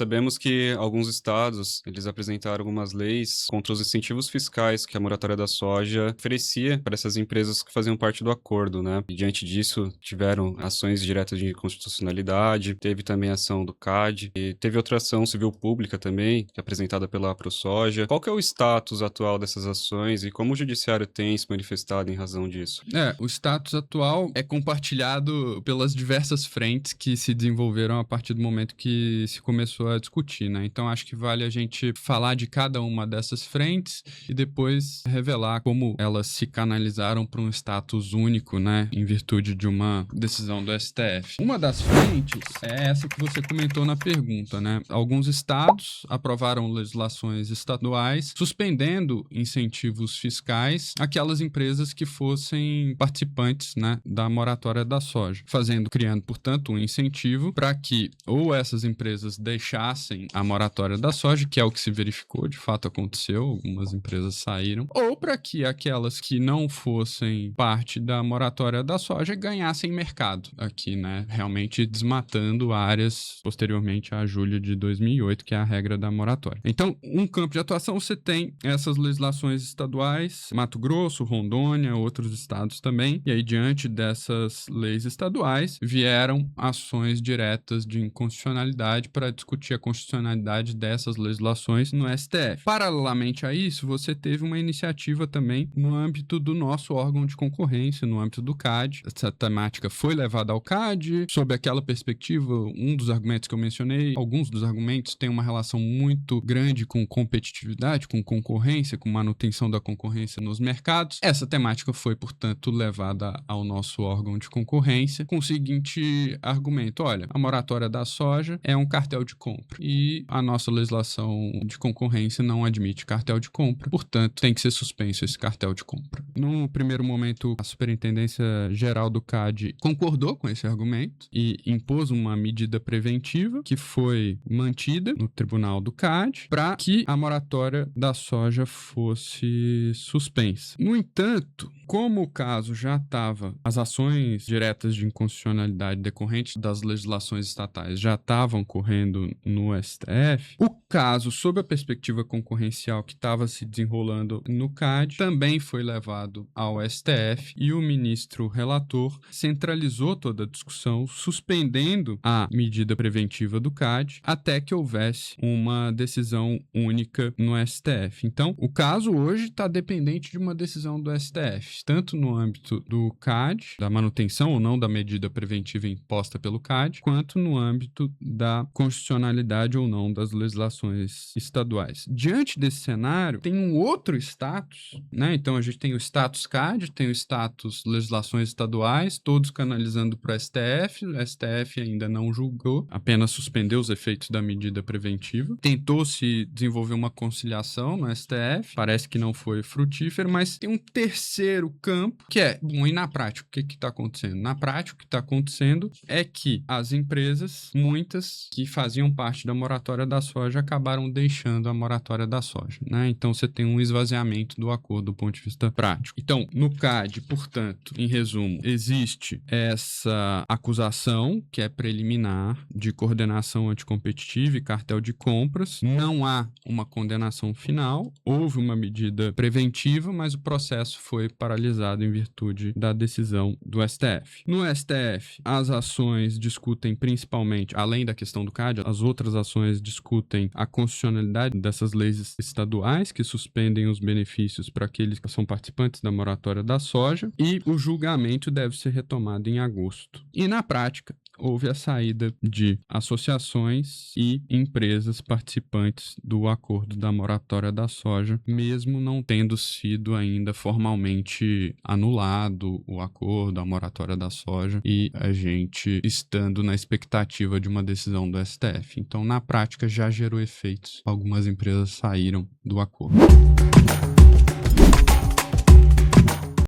sabemos que alguns estados, eles apresentaram algumas leis contra os incentivos fiscais que a moratória da soja oferecia para essas empresas que faziam parte do acordo, né? E diante disso, tiveram ações diretas de inconstitucionalidade, teve também a ação do CAD, e teve outra ação civil pública também, que é apresentada pela ProSoja. Qual que é o status atual dessas ações e como o judiciário tem se manifestado em razão disso? O status atual é compartilhado pelas diversas frentes que se desenvolveram a partir do momento que se começou a discutir, né? Então acho que vale a gente falar de cada uma dessas frentes e depois revelar como elas se canalizaram para um status único, né? Em virtude de uma decisão do STF. Uma das frentes é essa que você comentou na pergunta, né? Alguns estados aprovaram legislações estaduais suspendendo incentivos fiscais àquelas empresas que fossem participantes, né, da moratória da soja, criando, portanto, um incentivo para que ou essas empresas deixassem a moratória da soja, que é o que se verificou, de fato aconteceu, algumas empresas saíram, ou para que aquelas que não fossem parte da moratória da soja ganhassem mercado aqui, né, realmente desmatando áreas posteriormente a julho de 2008, que é a regra da moratória. Então, um campo de atuação você tem essas legislações estaduais, Mato Grosso, Rondônia, outros estados também, e aí diante dessas leis estaduais vieram ações diretas de inconstitucionalidade para discutir a constitucionalidade dessas legislações no STF. Paralelamente a isso, você teve uma iniciativa também no âmbito do nosso órgão de concorrência, no âmbito do CAD. Essa temática foi levada ao CAD, sob aquela perspectiva, um dos argumentos que eu mencionei, alguns dos argumentos têm uma relação muito grande com competitividade, com concorrência, com manutenção da concorrência nos mercados. Essa temática foi, portanto, levada ao nosso órgão de concorrência com o seguinte argumento: olha, a moratória da soja é um cartel de compra e a nossa legislação de concorrência não admite cartel de compra, portanto, tem que ser suspenso esse cartel de compra. No primeiro momento, a Superintendência Geral do CAD concordou com esse argumento e impôs uma medida preventiva que foi mantida no Tribunal do CAD para que a moratória da soja fosse suspensa. No entanto, como o caso já estava, as ações diretas de inconstitucionalidade decorrentes das legislações estatais já estavam correndo no STF, o caso, sob a perspectiva concorrencial que estava se desenrolando no CAD, também foi levado ao STF e o ministro relator centralizou toda a discussão, suspendendo a medida preventiva do CAD até que houvesse uma decisão única no STF. Então, o caso hoje está dependente de uma decisão do STF, tanto no âmbito do CAD, da manutenção ou não da medida preventiva imposta pelo CAD, quanto no âmbito da constitucionalidade ou não das legislações estaduais. Diante desse cenário, tem um outro status, né? Então, a gente tem o status CAD, tem o status legislações estaduais, todos canalizando para o STF. O STF ainda não julgou, apenas suspendeu os efeitos da medida preventiva. Tentou-se desenvolver uma conciliação no STF, parece que não foi frutífero, mas tem um terceiro campo, que é, bom, e na prática, o que está acontecendo? Na prática, o que está acontecendo é que as empresas, muitas que faziam parte da moratória da soja, acabaram deixando a moratória da soja, né? Então, você tem um esvaziamento do acordo do ponto de vista prático. Então, no CAD, portanto, em resumo, existe essa acusação, que é preliminar, de coordenação anticompetitiva e cartel de compras. Não há uma condenação final, houve uma medida preventiva, mas o processo foi paralisado em virtude da decisão do STF. No STF, as ações discutem principalmente, além da questão do CAD, as outras ações discutem a constitucionalidade dessas leis estaduais que suspendem os benefícios para aqueles que são participantes da moratória da soja, e o julgamento deve ser retomado em agosto. E na prática, houve a saída de associações e empresas participantes do acordo da moratória da soja, mesmo não tendo sido ainda formalmente anulado o acordo, a moratória da soja, e a gente estando na expectativa de uma decisão do STF. Então, na prática, já gerou efeitos. Algumas empresas saíram do acordo.